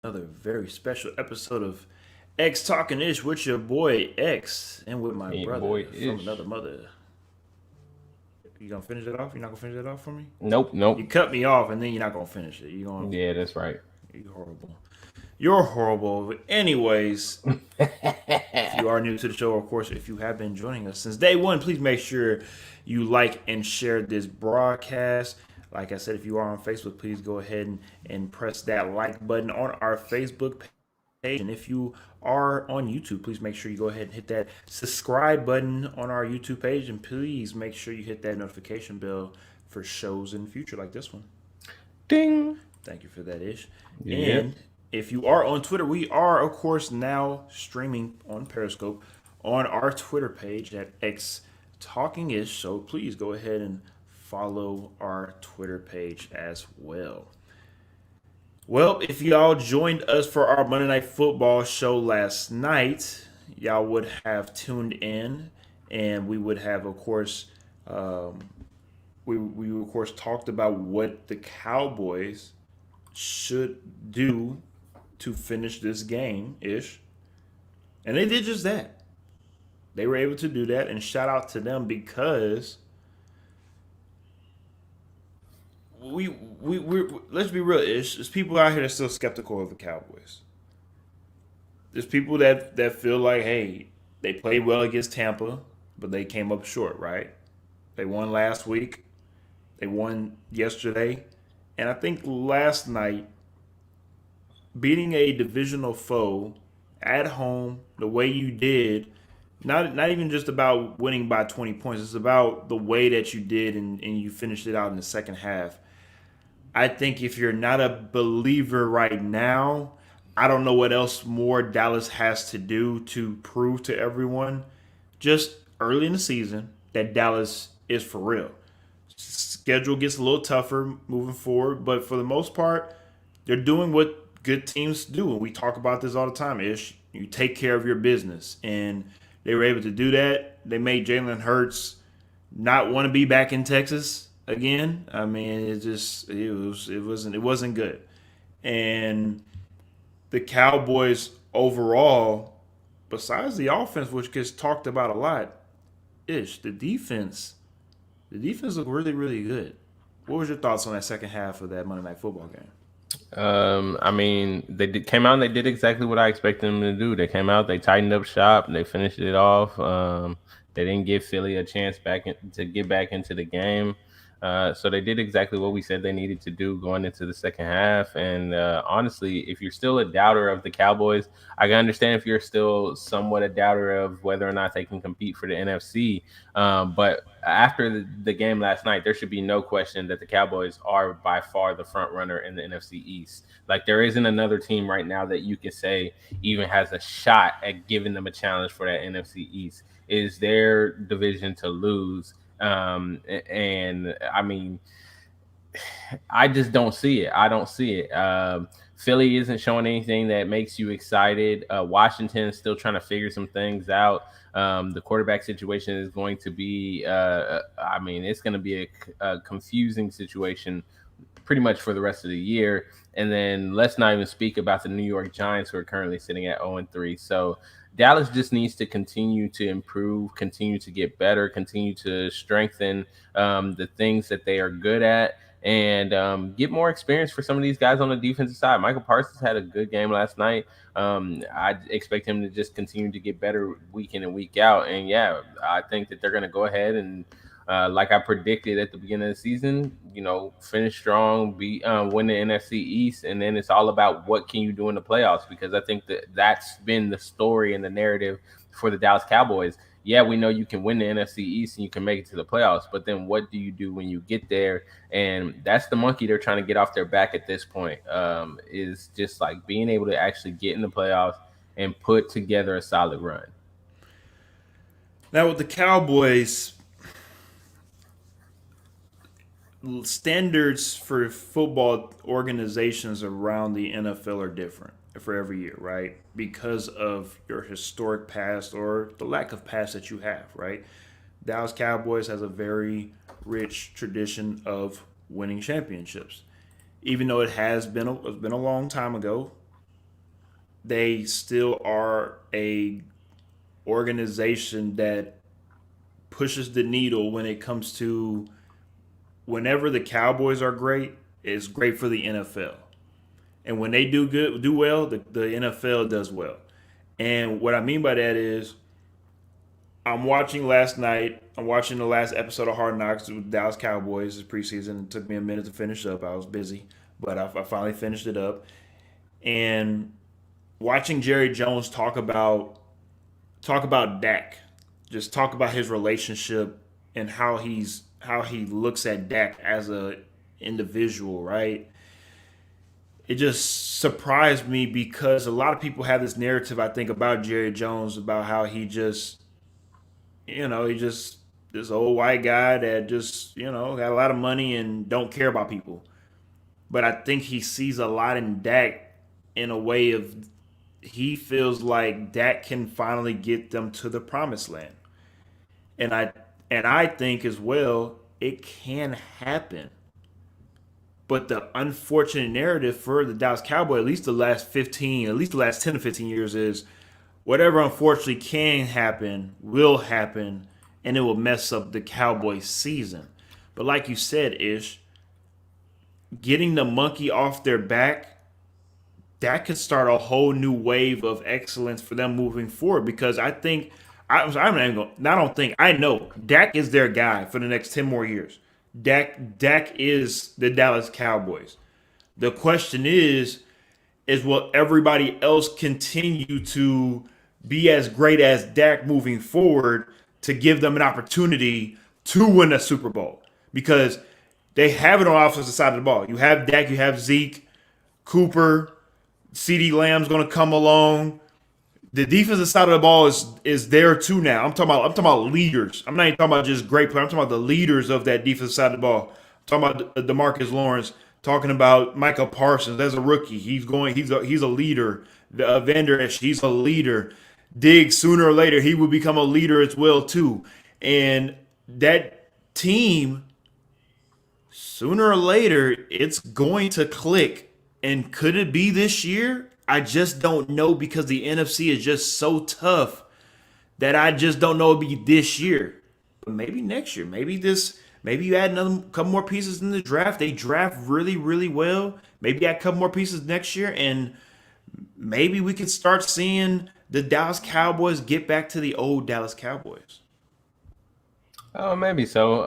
Another very special episode of X Talking Ish with your boy X and with my Yeah, boy, brother from another ish. mother. You gonna finish it off? You're not gonna finish that off for me? Nope, You nope. cut me off and then you're not gonna finish it. Yeah, that's right. You're horrible. You're horrible. But anyways, if you are new to the show, of course, if you have been joining us since day one, please make sure you like and share this broadcast. Like I said, if you are on Facebook, please go ahead and press that like button on our Facebook page. And if you are on YouTube, please make sure you go ahead and hit that subscribe button on our YouTube page. And please make sure you hit that notification bell for shows in the future like this one. Ding. Thank you for that, Ish. Yep. And if you are on Twitter, we are, of course, now streaming on Periscope on our Twitter page at X Talking Ish. So please go ahead and follow our Twitter page as well. Well, if y'all joined us for our Monday Night Football show last night, y'all would have tuned in, and we would have, of course, um, we of course talked about what the Cowboys should do to finish this game ish. And they did just that. They were able to do that, and shout out to them because we let's be real ish. There's people out here that's still skeptical of the Cowboys. There's people that feel like, hey, they played well against Tampa, but they came up short, right? They won last week. They won yesterday. And I think last night beating a divisional foe at home the way you did, not even just about winning by 20 points, it's about the way that you did and you finished it out in the second half. I think if you're not a believer right now, I don't know what else more Dallas has to do to prove to everyone just early in the season that Dallas is for real. Schedule gets a little tougher moving forward, but for the most part, they're doing what good teams do. And we talk about this all the time, Ish. You take care of your business. And they were able to do that. They made Jalen Hurts not want to be back in Texas again. I mean, it wasn't good. And the Cowboys overall, besides the offense, which gets talked about a lot, Ish, the defense looked really, really good. What was your thoughts on that second half of that Monday Night Football game? I mean, came out and they did exactly what I expected them to do. They came out, they tightened up shop, they finished it off. They didn't give Philly a chance to get back into the game. So they did exactly what we said they needed to do going into the second half. And honestly, if you're still a doubter of the Cowboys, I can understand if you're still somewhat a doubter of whether or not they can compete for the NFC. But after the game last night, there should be no question that the Cowboys are by far the front runner in the NFC East. Like there isn't another team right now that you can say even has a shot at giving them a challenge for that NFC East. It is their division to lose. And I mean, I just don't see it. I don't see it. Philly isn't showing anything that makes you excited. Washington is still trying to figure some things out. The quarterback situation is going to be, I mean, it's going to be a confusing situation pretty much for the rest of the year. And then let's not even speak about the New York Giants, who are currently sitting at 0-3. So Dallas just needs to continue to improve, continue to get better, continue to strengthen the things that they are good at, and get more experience for some of these guys on the defensive side. Michael Parsons had a good game last night. I expect him to just continue to get better week in and week out. And yeah, I think that they're going to go ahead and like I predicted at the beginning of the season, finish strong, win the NFC East, and then it's all about what can you do in the playoffs, because I think that that's been the story and the narrative for the Dallas Cowboys. Yeah, we know you can win the NFC East and you can make it to the playoffs, but then what do you do when you get there? And that's the monkey they're trying to get off their back at this point, is just like being able to actually get in the playoffs and put together a solid run. Now with the Cowboys, standards for football organizations around the NFL are different for every year, right? Because of your historic past or the lack of past that you have, right? Dallas Cowboys has a very rich tradition of winning championships. Even though it's been a long time ago, they still are a organization that pushes the needle when it comes to whenever the Cowboys are great, it's great for the NFL. And when they do well, the NFL does well. And what I mean by that is I'm watching last night. I'm watching the last episode of Hard Knocks with Dallas Cowboys this preseason. It took me a minute to finish up. I was busy, but I finally finished it up. And watching Jerry Jones talk about Dak, just talk about his relationship and how he looks at Dak as a individual, right? It just surprised me because a lot of people have this narrative I think about Jerry Jones about how he just he just this old white guy that just got a lot of money and don't care about people. But I think he sees a lot in Dak in a way of he feels like Dak can finally get them to the promised land. And I think as well it can happen. But the unfortunate narrative for the Dallas Cowboys, at least the last 10 to 15 years, is whatever unfortunately can happen will happen, and it will mess up the Cowboys season. But like you said, Ish, getting the monkey off their back, that could start a whole new wave of excellence for them moving forward. Because I think I'm not even going. I don't think I know Dak is their guy for the next 10 more years. Dak is the Dallas Cowboys. The question is will everybody else continue to be as great as Dak moving forward to give them an opportunity to win a Super Bowl? Because they have it on the offensive side of the ball. You have Dak, you have Zeke, Cooper, CD Lamb's going to come along. The defensive side of the ball is there too now. I'm talking about leaders. I'm not even talking about just great players. I'm talking about the leaders of that defensive side of the ball. I'm talking about DeMarcus Lawrence. Talking about Michael Parsons as a rookie. He's a leader. The Vander Esch, he's a leader. Diggs, sooner or later he will become a leader as well too. And that team, sooner or later, it's going to click. And could it be this year? I just don't know because the NFC is just so tough that I just don't know it'll be this year. But maybe next year. Maybe you add another couple more pieces in the draft. They draft really, really well. Maybe add a couple more pieces next year, and maybe we can start seeing the Dallas Cowboys get back to the old Dallas Cowboys. Oh, maybe so.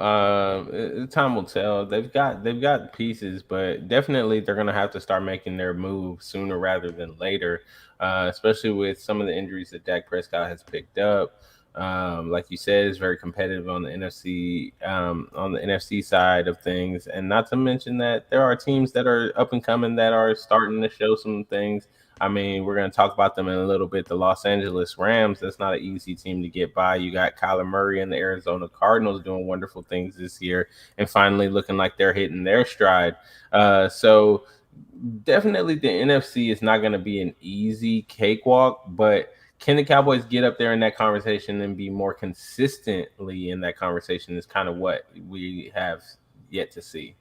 Time will tell. They've got pieces, but definitely they're gonna have to start making their move sooner rather than later. Especially with some of the injuries that Dak Prescott has picked up. Like you said, it's very competitive on the NFC side of things, and not to mention that there are teams that are up and coming that are starting to show some things. I mean, we're going to talk about them in a little bit. The Los Angeles Rams, that's not an easy team to get by. You got Kyler Murray and the Arizona Cardinals doing wonderful things this year and finally looking like they're hitting their stride. So definitely the NFC is not going to be an easy cakewalk, but can the Cowboys get up there in that conversation and be more consistently in that conversation is kind of what we have yet to see.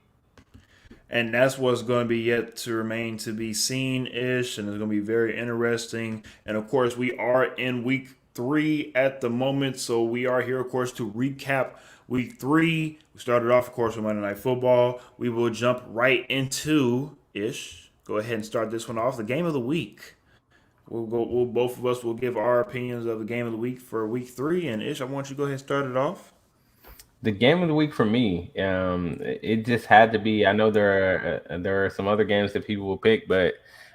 And that's what's going to be yet to remain to be seen ish. And it's going to be very interesting. And of course, we are in week 3 at the moment. So we are here, of course, to recap week 3. We started off, of course, with Monday Night Football. We will jump right into ish. Go ahead and start this one off. The game of the week. Both of us will give our opinions of the game of the week for week 3. And Ish, I want you to go ahead and start it off. The game of the week for me, it just had to be. I know there are some other games that people will pick, but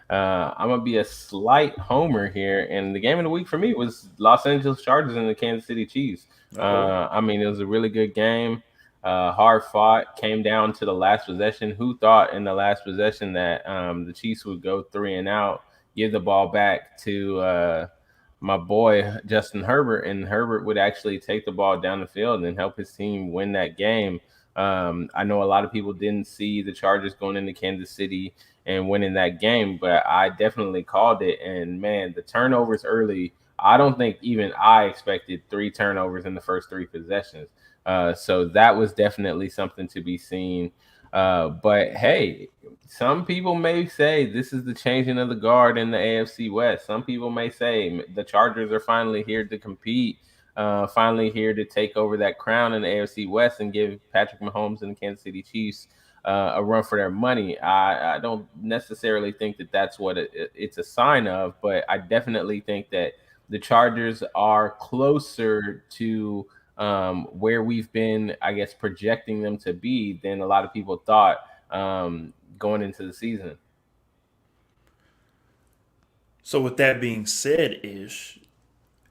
I'm gonna be a slight homer here. And the game of the week for me was Los Angeles Chargers and the Kansas City Chiefs. Oh, I mean, it was a really good game, hard fought. Came down to the last possession. Who thought in the last possession that the Chiefs would go 3-and-out, give the ball back to my boy Justin Herbert, and Herbert would actually take the ball down the field and help his team win that game. I know a lot of people didn't see the Chargers going into Kansas City and winning that game, but I definitely called it. And man, the turnovers early, I don't think even I expected 3 turnovers in the first 3 possessions. So that was definitely something to be seen. But hey, some people may say this is the changing of the guard in the AFC West. Some people may say the Chargers are finally here to compete, finally here to take over that crown in the AFC West and give Patrick Mahomes and the Kansas City Chiefs a run for their money. I don't necessarily think that that's what it's a sign of, but I definitely think that the Chargers are closer to where we've been, I guess, projecting them to be than a lot of people thought going into the season. So with that being said, Ish,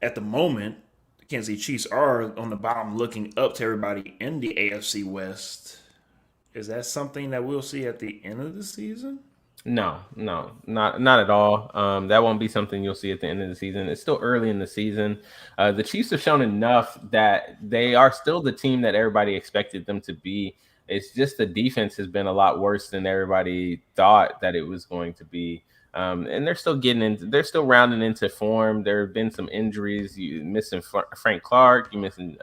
at the moment, the Kansas City Chiefs are on the bottom looking up to everybody in the AFC West. Is that something that we'll see at the end of the season? No, not at all. That won't be something you'll see at the end of the season. It's still early in the season. The Chiefs have shown enough that they are still the team that everybody expected them to be. It's just the defense has been a lot worse than everybody thought that it was going to be. And they're still they're still rounding into form. There have been some injuries. You missing Frank Clark, you missing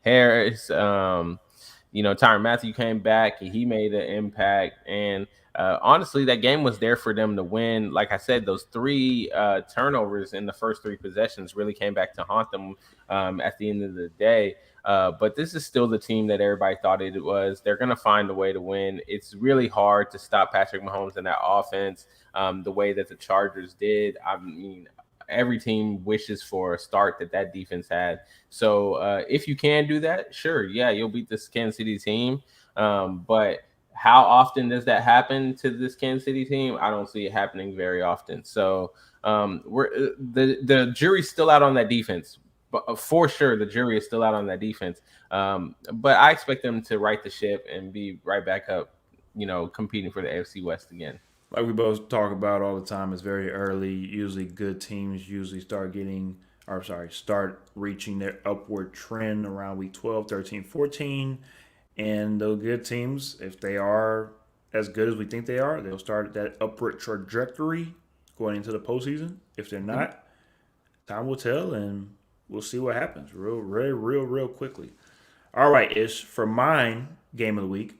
Harris. Tyrann Mathieu came back. He made an impact. And honestly, that game was there for them to win. Like I said, those three turnovers in the first three possessions really came back to haunt them at the end of the day. But this is still the team that everybody thought it was. They're going to find a way to win. It's really hard to stop Patrick Mahomes in that offense the way that the Chargers did. I mean, every team wishes for a start that defense had. So if you can do that, sure, yeah, you'll beat this Kansas City team. But how often does that happen to this Kansas City team? I don't see it happening very often. So the jury's still out on that defense. But for sure, the jury is still out on that defense. But I expect them to right the ship and be right back up, competing for the AFC West again. Like we both talk about all the time, it's very early. Usually, good teams usually start reaching their upward trend around week 12, 13, 14. And those good teams, if they are as good as we think they are, they'll start that upward trajectory going into the postseason. If they're not, time will tell, and we'll see what happens real quickly. All right, Ish, for mine, game of the week.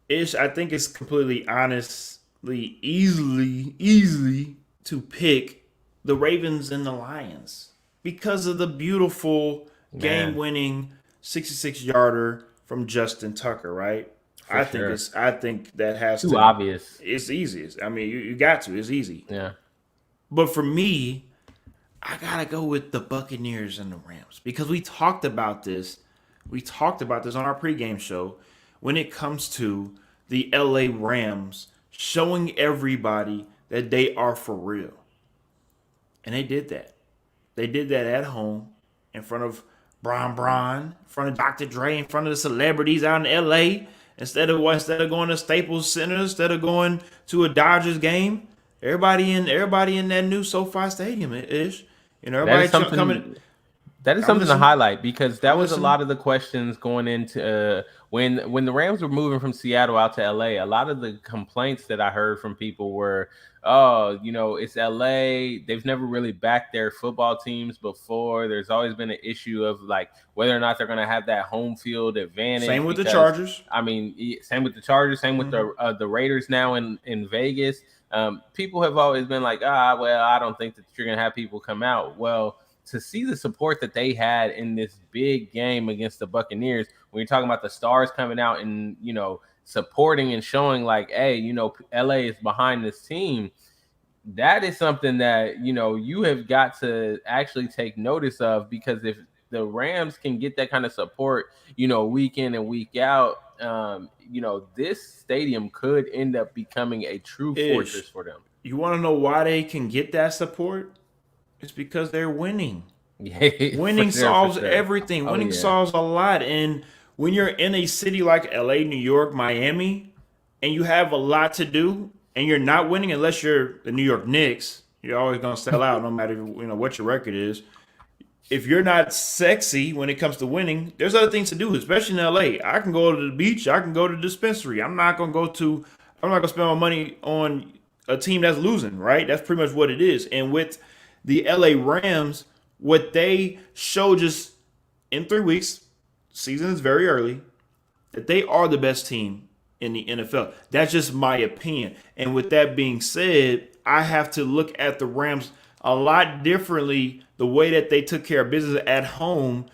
Ish, I think it's completely honestly easily to pick the Ravens and the Lions because of the beautiful game-winning 66-yarder from Justin Tucker, right? I think that has too obvious. It's easiest. I mean, you got to. It's easy. Yeah. But for me, I gotta go with the Buccaneers and the Rams because we talked about this. We talked about this on our pregame show when it comes to the LA Rams showing everybody that they are for real. And they did that. They did that at home in front of Bron, in front of Dr. Dre, in front of the celebrities out in LA. Instead of going to Staples Center, instead of going to a Dodgers game, everybody in that new SoFi Stadium is. Everybody coming. That is something to highlight because that was a lot of the questions going into when the Rams were moving from Seattle out to LA. A lot of the complaints that I heard from people were, it's LA. They've never really backed their football teams before. There's always been an issue of like whether or not they're going to have that home field advantage. Same with the Chargers. I mean, same with the Chargers. Same with the Raiders now in Vegas. People have always been like, I don't think that you're going to have people come out. Well, to see the support that they had in this big game against the Buccaneers, when you're talking about the stars coming out and, supporting and showing like, hey, LA is behind this team, that is something that, you have got to actually take notice of because if the Rams can get that kind of support, week in and week out, this stadium could end up becoming a true fortress for them. You want to know why they can get that support? It's because they're winning. Yeah, winning solves everything. Winning solves a lot. And when you're in a city like LA, New York, Miami, and you have a lot to do, and you're not winning unless you're the New York Knicks, you're always going to sell out no matter what your record is. If you're not sexy when it comes to winning, there's other things to do, especially in LA. I can go to the beach. I can go to the dispensary. I'm not going to spend my money on a team that's losing, right? That's pretty much what it is. And with the LA Rams, what they showed just in 3 weeks, season is very early. that they are the best team in the NFL. That's just my opinion. And with that being said, I have to look at the Rams a lot differently, the way that they took care of business at home,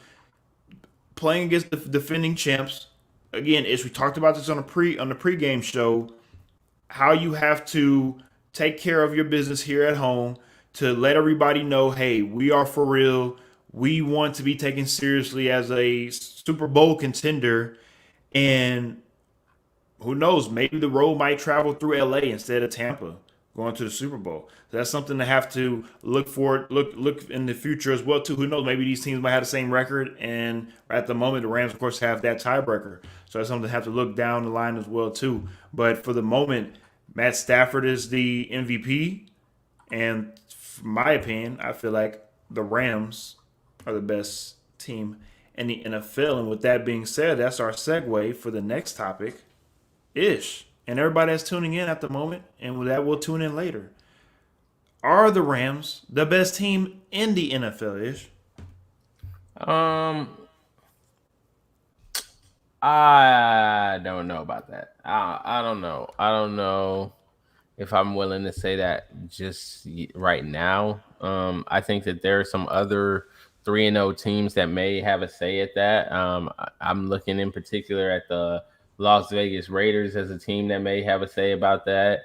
playing against the defending champs. Again, as we talked about this on the pregame show, how you have to take care of your business here at home to let everybody know, hey, we are for real. We want to be taken seriously as a Super Bowl contender. And who knows, maybe the road might travel through LA instead of Tampa going to the Super Bowl. So that's something to have to look in the future as well too. Who knows, maybe these teams might have the same record, and at the moment the Rams of course have that tiebreaker. So that's something to have to look down the line as well too. But for the moment, Matt Stafford is the MVP, and from my opinion, I feel like the Rams are the best team in the NFL. And with that being said, that's our segue for the next topic, Ish. And everybody that's tuning in at the moment, and with that we'll tune in later. Are the Rams the best team in the NFL, Ish? I don't know about that. I don't know. I don't know if I'm willing to say that just right now. I think that there are some other 3-0 teams that may have a say at that. I'm looking in particular at the Las Vegas Raiders as a team that may have a say about that.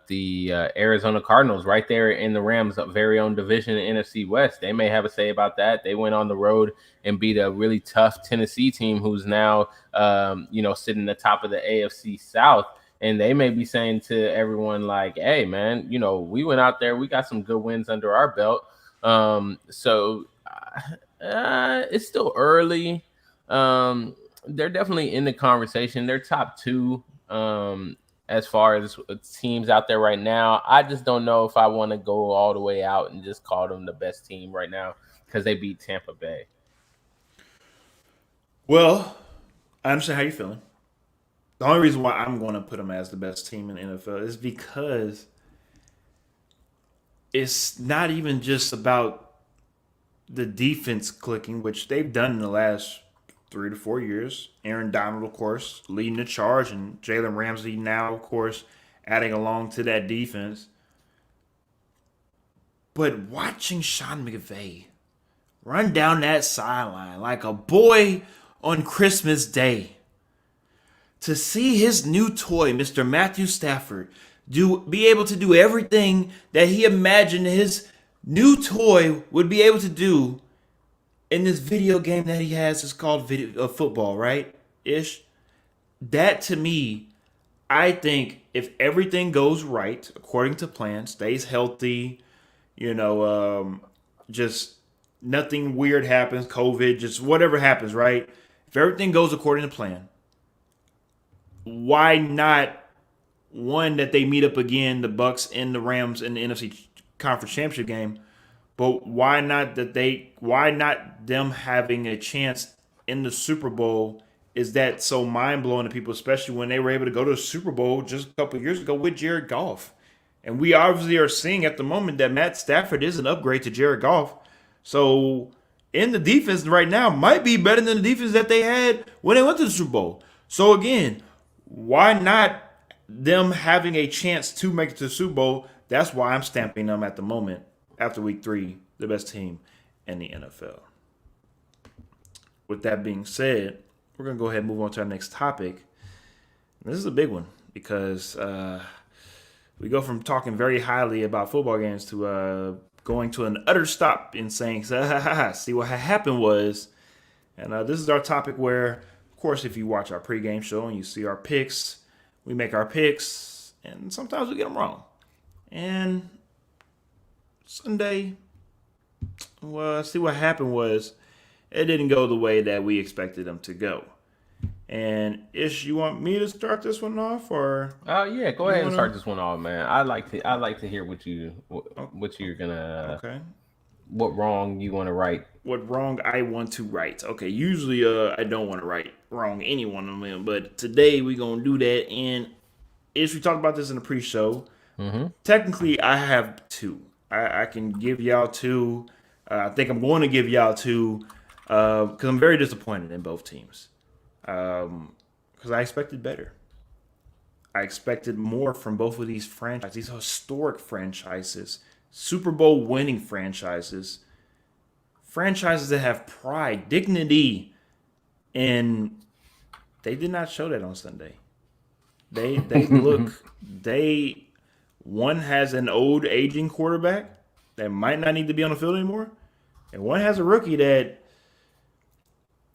The Arizona Cardinals right there in the Rams' very own division in NFC West. They may have a say about that. They went on the road and beat a really tough Tennessee team who's now, sitting at the top of the AFC South. And they may be saying to everyone like, hey, man, we went out there. We got some good wins under our belt. It's still early. They're definitely in the conversation. They're top 2 as far as teams out there right now. I just don't know if I want to go all the way out and just call them the best team right now because they beat Tampa Bay. Well, I understand how you're feeling. The only reason why I'm going to put them as the best team in the NFL is because it's not even just about the defense clicking, which they've done in the last 3 to 4 years. Aaron Donald, of course, leading the charge, and Jalen Ramsey now, of course, adding along to that defense. But watching Sean McVay run down that sideline like a boy on Christmas Day, to see his new toy, Mr. Matthew Stafford, be able to do everything that he imagined his new toy would be able to do in this video game that he has, is called football, right? Ish. That to me, I think if everything goes right according to plan, stays healthy, just nothing weird happens, COVID, just whatever happens, right? If everything goes according to plan, why not one that they meet up again, the Bucks and the Rams in the NFC Conference Championship game? But why not them having a chance in the Super Bowl? Is that so mind blowing to people, especially when they were able to go to the Super Bowl just a couple of years ago with Jared Goff? And we obviously are seeing at the moment that Matt Stafford is an upgrade to Jared Goff. So in the defense right now might be better than the defense that they had when they went to the Super Bowl. So again, why not them having a chance to make it to the Super Bowl? That's why I'm stamping them at the moment, after week 3, the best team in the NFL. With that being said, we're going to go ahead and move on to our next topic. This is a big one because we go from talking very highly about football games to going to an utter stop and saying, see what happened was. And this is our topic where, of course, if you watch our pregame show and you see our picks, we make our picks, and sometimes we get them wrong. And Sunday, well, see what happened was it didn't go the way that we expected them to go. And Ish, you want me to start this one off, or? Yeah, go ahead and start this one off, man. I like to hear what you're gonna. Okay. What wrong you want to right? What wrong I want to right? Okay. Usually, I don't want to right wrong any one of them, but today we gonna do that. And Ish, we talked about this in the pre-show. Mm-hmm. Technically, I have 2. I can give y'all 2. I think I'm going to give y'all 2. because I'm very disappointed in both teams. Because I expected better. I expected more from both of these franchises, these historic franchises, Super Bowl winning franchises, franchises that have pride, dignity, and they did not show that on Sunday. They look they one has an old aging quarterback that might not need to be on the field anymore, and one has a rookie that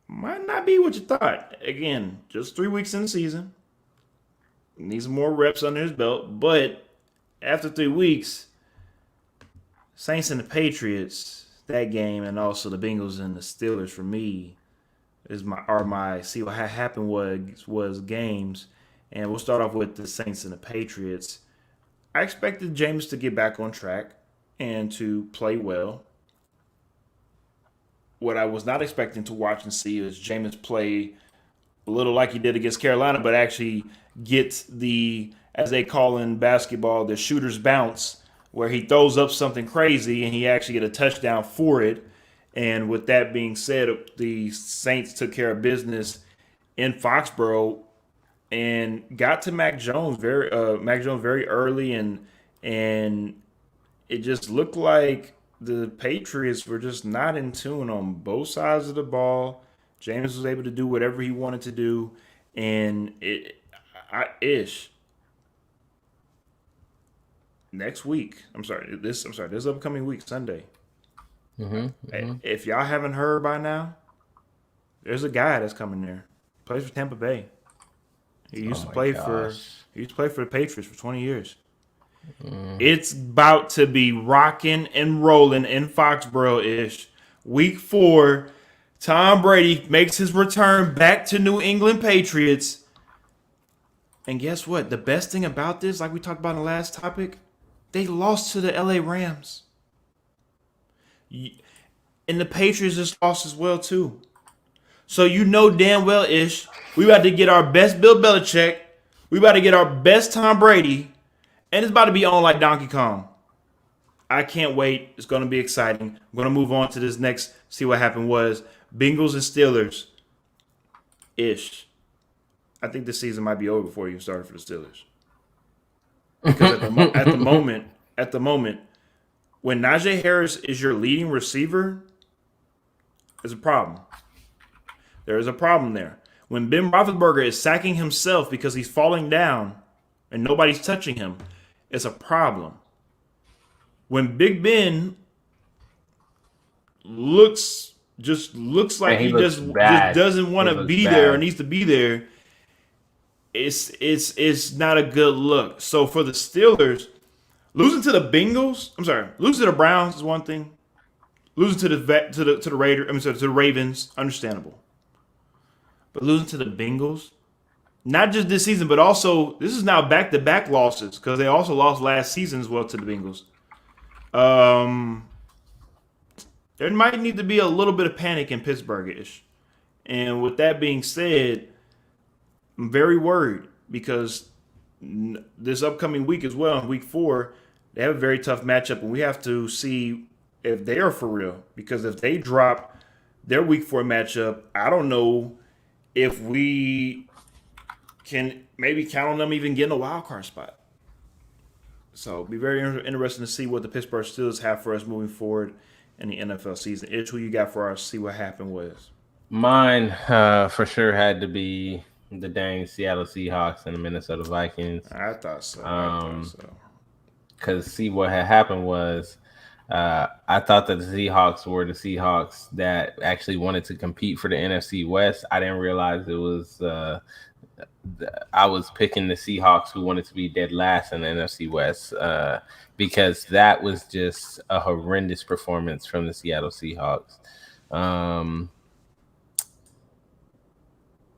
might not be what you thought. Again, just 3 weeks in the season. Needs more reps under his belt, but after 3 weeks, Saints and the Patriots, that game, and also the Bengals and the Steelers for me are my see what happened was games, and we'll start off with the Saints and the Patriots. I expected James to get back on track and to play well. What I was not expecting to watch and see is James play a little like he did against Carolina, but actually get the, as they call in basketball, the shooter's bounce, where he throws up something crazy and he actually get a touchdown for it. And with that being said, the Saints took care of business in Foxborough and got to Mac Jones very early, and it just looked like the Patriots were just not in tune on both sides of the ball. James was able to do whatever he wanted to do, and next week. This upcoming week, Sunday. If y'all haven't heard by now, there's a guy that's coming there. Plays for Tampa Bay. He used to play for the Patriots for 20 years. It's about to be rocking and rolling in Foxborough-ish. Week 4, Tom Brady makes his return back to New England Patriots. And guess what? The best thing about this, like we talked about in the last topic, they lost to the LA Rams. And the Patriots just lost as well, too. So you know damn well-ish, we about to get our best Bill Belichick. We about to get our best Tom Brady. And it's about to be on like Donkey Kong. I can't wait. It's going to be exciting. I'm going to move on to this next, see what happened was Bengals and Steelers. Ish. I think this season might be over before you started for the Steelers. Because at the moment, when Najee Harris is your leading receiver, there's a problem. There is a problem there. When Ben Roethlisberger is sacking himself because he's falling down and nobody's touching him, it's a problem. When Big Ben looks like he just doesn't want to be there or needs to be there, it's not a good look. So for the Steelers, losing to the Browns is one thing. Losing to the Ravens, understandable. But losing to the Bengals, not just this season, but also this is now back-to-back losses because they also lost last season as well to the Bengals. There might need to be a little bit of panic in Pittsburgh-ish. And with that being said, I'm very worried because this upcoming week as well, in week 4, they have a very tough matchup, and we have to see if they are for real. Because if they drop their week 4 matchup, I don't know if we can maybe count on them even getting a wild card spot. So it'll be very interesting to see what the Pittsburgh Steelers have for us moving forward in the NFL season. It's who you got for us. See what happened was. Mine for sure had to be the dang Seattle Seahawks and the Minnesota Vikings. I thought so. Because see what had happened was I thought that the Seahawks were the Seahawks that actually wanted to compete for the NFC West. I didn't realize it was I was picking the Seahawks who wanted to be dead last in the NFC West because that was just a horrendous performance from the Seattle Seahawks.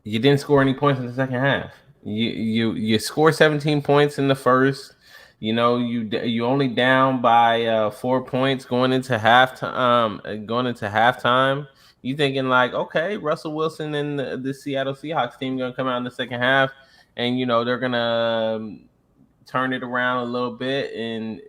You didn't score any points in the second half. You scored 17 points in the first. You know, you only down by 4 points going into halftime. You thinking like, okay, Russell Wilson and the Seattle Seahawks team gonna come out in the second half, and you know they're gonna turn it around a little bit and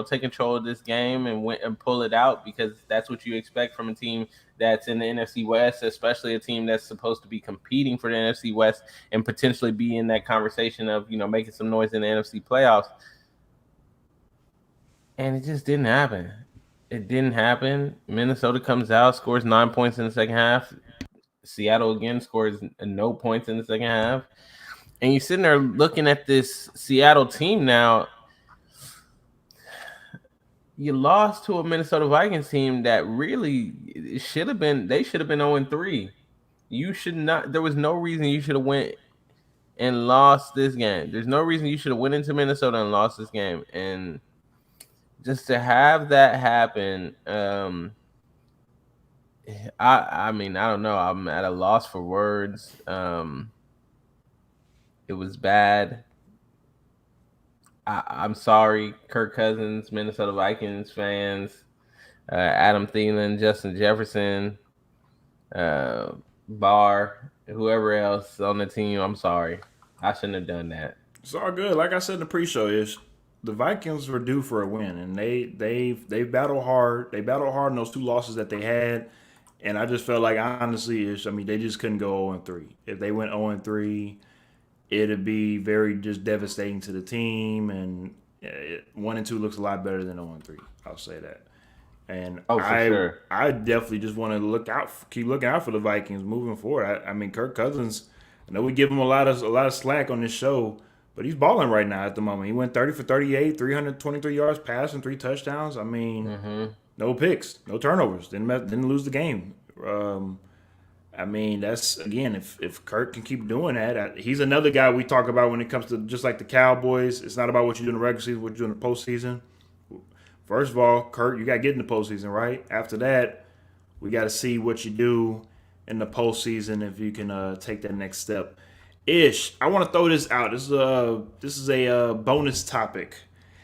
take control of this game and win and pull it out, because that's what you expect from a team that's in the NFC West, especially a team that's supposed to be competing for the NFC West and potentially be in that conversation of making some noise in the NFC playoffs. And it just didn't happen. It didn't happen. Minnesota comes out, scores 9 points in the second half. Seattle again scores no points in the second half. And you're sitting there looking at this Seattle team now. You lost to a Minnesota Vikings team that really should have been 0-3. You should not. There was no reason you should have went and lost this game. There's no reason you should have went into Minnesota and lost this game. And just to have that happen, I mean, I don't know. I'm at a loss for words. It was bad. I'm sorry, Kirk Cousins, Minnesota Vikings fans, Adam Thielen, Justin Jefferson, Barr, whoever else on the team. I'm sorry. I shouldn't have done that. It's all good. Like I said in the pre-show, is the Vikings were due for a win, and they battled hard. They battled hard in those 2 losses that they had, and I just felt like honestly, they just couldn't go 0-3. If they went 0-3, it'd be very just devastating to the team, and 1-2 looks a lot better than 0-3. I'll say that. And sure. I definitely just want to keep looking out for the Vikings moving forward. I mean, Kirk Cousins, I know we give him a lot of slack on this show, but he's balling right now at the moment. He went 30 for 38, 323 yards passing, 3 touchdowns. I mean, no picks, no turnovers. Didn't lose the game. I mean, that's, again, if Kirk can keep doing that, he's another guy we talk about when it comes to just like the Cowboys. It's not about what you do in the regular season, what you do in the postseason. First of all, Kirk, you got to get in the postseason, right? After that, we got to see what you do in the postseason if you can take that next step. Ish, I want to throw this out. This is a bonus topic.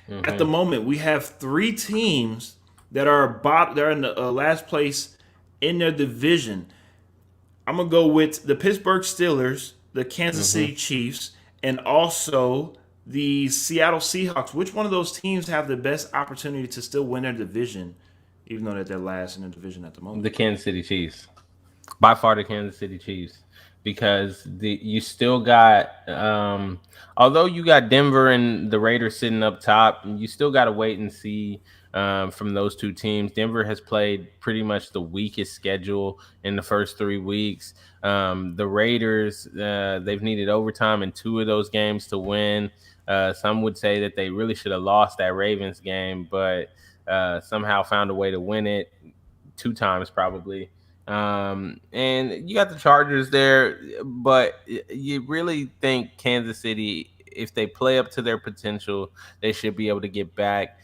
At the moment, we have 3 teams that are they're in the last place in their division. I'm gonna go with the Pittsburgh Steelers, the Kansas City Chiefs, and also the Seattle Seahawks. Which one of those teams have the best opportunity to still win their division, even though they're last in the division at the moment? The Kansas City Chiefs. By far the Kansas City Chiefs. Because you still got, although you got Denver and the Raiders sitting up top, you still got to wait and see from those 2 teams. Denver has played pretty much the weakest schedule in the first 3 weeks. The Raiders, they've needed overtime in 2 of those games to win. Some would say that they really should have lost that Ravens game, but somehow found a way to win it 2 times probably. And you got the Chargers there, but you really think Kansas City, if they play up to their potential, they should be able to get back.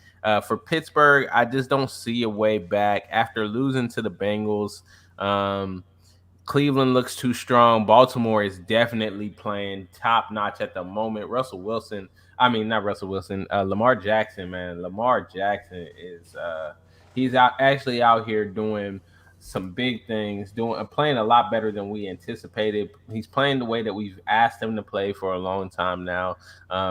For Pittsburgh, I just don't see a way back after losing to the Bengals. Cleveland looks too strong. Baltimore is definitely playing top notch at the moment. Lamar Jackson, man. Lamar Jackson is he's actually out here doing some big things, playing a lot better than we anticipated. He's playing the way that we've asked him to play for a long time now,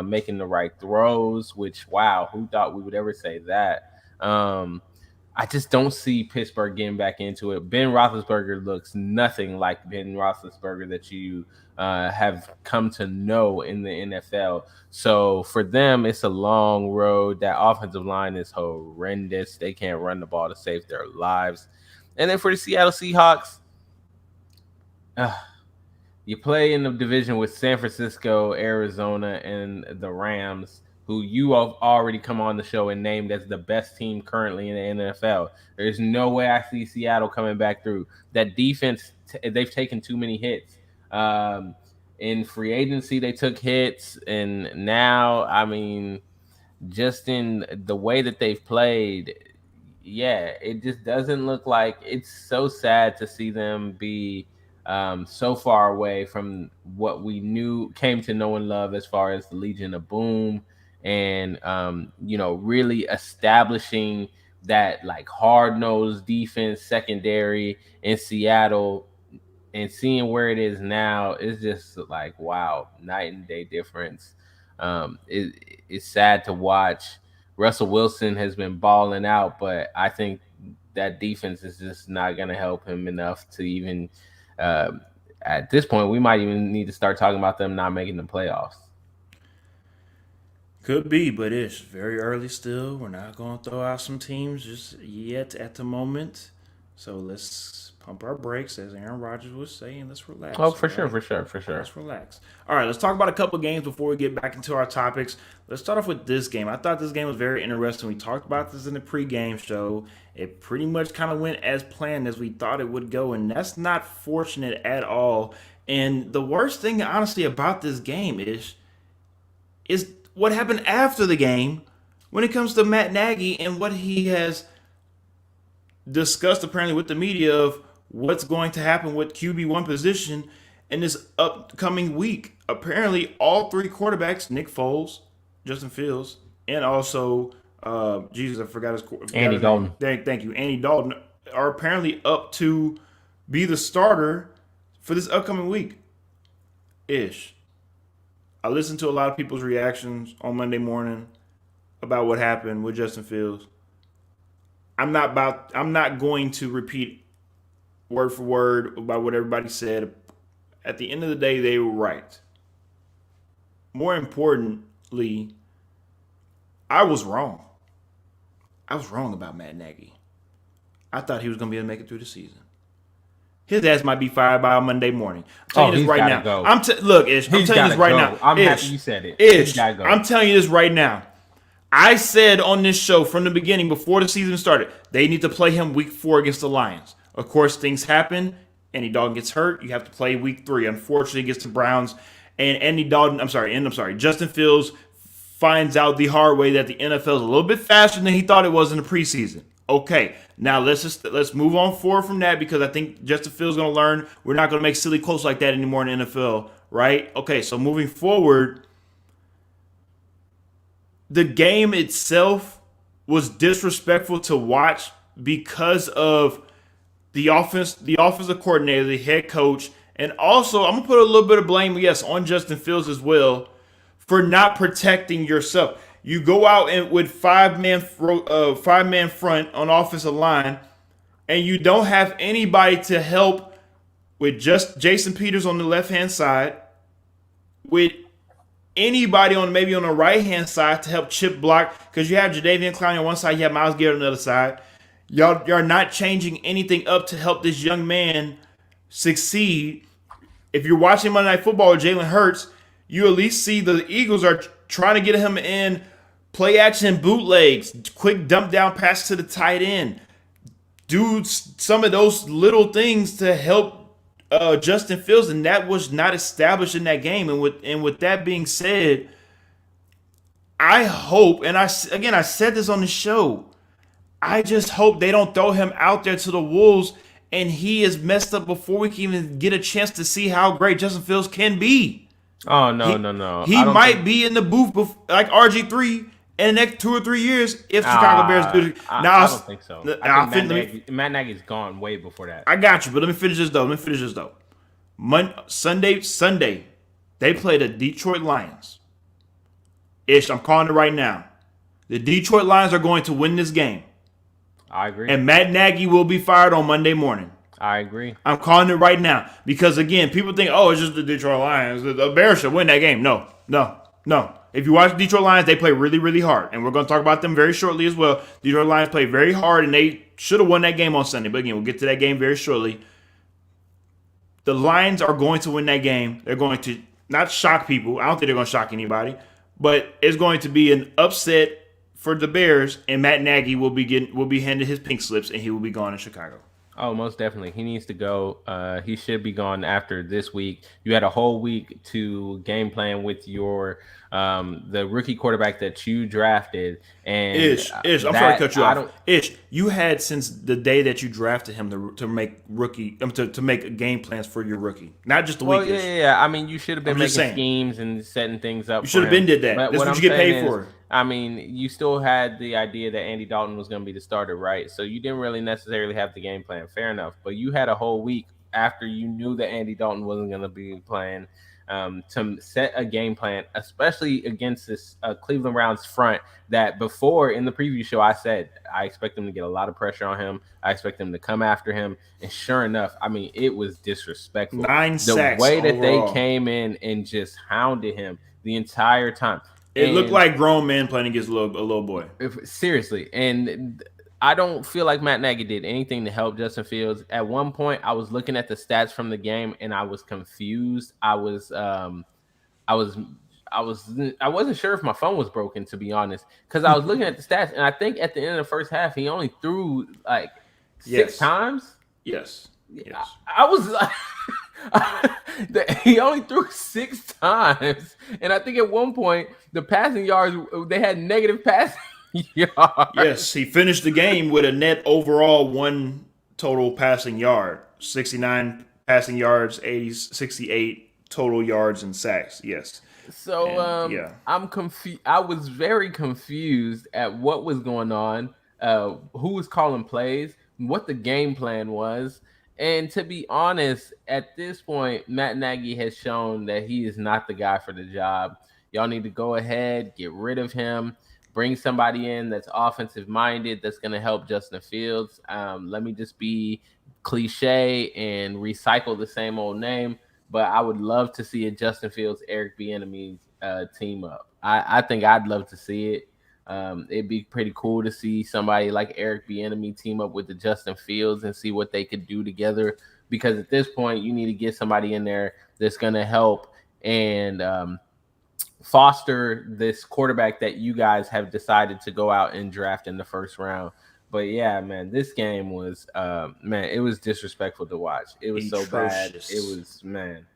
making the right throws, which, wow, who thought we would ever say that? I just don't see Pittsburgh getting back into it. Ben Roethlisberger looks nothing like Ben Roethlisberger that you have come to know in the NFL. So for them, it's a long road. That offensive line is horrendous. They can't run the ball to save their lives. And then for the Seattle Seahawks, you play in the division with San Francisco, Arizona, and the Rams, who you have already come on the show and named as the best team currently in the NFL. There's no way I see Seattle coming back through. That defense, they've taken too many hits. In free agency, they took hits. And now, I mean, just in the way that they've played, yeah, it just doesn't look like. It's so sad to see them be so far away from what we came to know and love as far as the Legion of Boom, and really establishing that like hard-nosed defense secondary in Seattle, and seeing where it is now is just like, wow, night and day difference. It's sad to watch. Russell Wilson has been balling out, but I think that defense is just not going to help him enough to even. Uh, at this point, we might even need to start talking about them not making the playoffs. Could be, but it's very early still. We're not going to throw out some teams just yet at the moment. So let's pump our brakes, as Aaron Rodgers would say, and let's relax. Oh, for sure, right? for sure, for sure. Let's relax. All right, let's talk about a couple of games before we get back into our topics. Let's start off with this game. I thought this game was very interesting. We talked about this in the pregame show. It pretty much kind of went as planned as we thought it would go, and that's not fortunate at all. And the worst thing, honestly, about this game is what happened after the game when it comes to Matt Nagy and what he has discussed apparently with the media of what's going to happen with QB1 position in this upcoming week. Apparently, all three quarterbacks, Nick Foles, Justin Fields, and also, Jesus, I forgot his Andy Dalton. Thank you. Andy Dalton are apparently up to be the starter for this upcoming week. I listened to a lot of people's reactions on Monday morning about what happened with Justin Fields. I'm not going to repeat word for word about what everybody said. At the end of the day, they were right. More importantly, I was wrong. I was wrong about Matt Nagy. I thought he was going to be able to make it through the season. His ass might be fired by Monday morning. I'm telling you this right now. Go. Look, Ish. I'm telling you this right now. I'm happy you said it. Ish. I'm telling you this right now. I said on this show from the beginning, before the season started, they need to play him week 4 against the Lions. Of course, things happen. Andy Dalton gets hurt. You have to play week 3. Unfortunately, against the Browns. And Justin Fields finds out the hard way that the NFL is a little bit faster than he thought it was in the preseason. Okay, now let's move on forward from that, because I think Justin Fields is going to learn we're not going to make silly quotes like that anymore in the NFL, right? Okay, so moving forward, the game itself was disrespectful to watch because of the offensive coordinator, the head coach, and also I'm gonna put a little bit of blame, yes, on Justin Fields as well for not protecting yourself. You go out and with five-man front on offensive line, and you don't have anybody to help with just Jason Peters on the left-hand side, with anybody on the right-hand side to help chip block, because you have Jadeveon Clowney on one side, you have Myles Garrett on the other side. Y'all are not changing anything up to help this young man succeed. If you're watching Monday Night Football with Jalen Hurts, you at least see the Eagles are trying to get him in play action bootlegs, quick dump down pass to the tight end. Do some of those little things to help Justin Fields, and that was not established in that game. And with that being said, I hope, and I said this on the show, I just hope they don't throw him out there to the wolves and he is messed up before we can even get a chance to see how great Justin Fields can be. Oh, no. He might be in the booth like RG3 in the next 2 or 3 years if Chicago Bears do it. I don't think so. Matt Nagy's gone way before that. I got you, but let me finish this though. Sunday, they play the Detroit Lions. I'm calling it right now. The Detroit Lions are going to win this game. I agree. And Matt Nagy will be fired on Monday morning. I agree. I'm calling it right now. Because, again, people think, it's just the Detroit Lions. The Bears should win that game. No. If you watch the Detroit Lions, they play really, really hard. And we're going to talk about them very shortly as well. The Detroit Lions play very hard, and they should have won that game on Sunday. But, again, we'll get to that game very shortly. The Lions are going to win that game. They're going to not shock people. I don't think they're going to shock anybody. But it's going to be an upset for the Bears, and Matt Nagy will be handed his pink slips, and he will be gone in Chicago. Oh, most definitely. He needs to go. He should be gone after this week. You had a whole week to game plan with your the rookie quarterback that you drafted. And Ish, I'm sorry to cut you off. You had since the day that you drafted him to make to make game plans for your rookie, not just the week. Yeah. I mean, you should have been making schemes and setting things up. You should have been did that. That's what you get paid for. I mean, you still had the idea that Andy Dalton was going to be the starter, right? So you didn't really necessarily have the game plan. Fair enough. But you had a whole week after you knew that Andy Dalton wasn't going to be playing to set a game plan, especially against this Cleveland Browns front that before in the preview show I said I expect them to get a lot of pressure on him. I expect them to come after him. And sure enough, I mean, it was disrespectful. 9 The sacks way that they overall. came in and just hounded him the entire time. It looked And like grown men playing against a little boy. seriously, and I don't feel like Matt Nagy did anything to help Justin Fields. At one point, I was looking at the stats from the game and I was confused. I was I wasn't sure if my phone was broken, to be honest, because I was looking at the stats and I think at the end of the first half he only threw like six Yes. times. Yes. Yes. I was like, he only threw 6 times, and I think at one point the passing yards they had negative passing yards. Yes, he finished the game with a net overall 1 total passing yard, 69 passing yards, 68 total yards and sacks. Yes. So Yeah. I'm confused. I was very confused at what was going on, who was calling plays, what the game plan was. And to be honest, at this point, Matt Nagy has shown that he is not the guy for the job. Y'all need to go ahead, get rid of him, bring somebody in that's offensive minded, that's going to help Justin Fields. Let me just be cliche and recycle the same old name, but I would love to see a Justin Fields, Eric Bieniemy team up. I think I'd love to see it. It'd be pretty cool to see somebody like Eric Bieniemy team up with the Justin Fields and see what they could do together. Because at this point, you need to get somebody in there that's going to help and foster this quarterback that you guys have decided to go out and draft in the first round. But yeah, man, this game was it was disrespectful to watch. It was so bad. It was, man.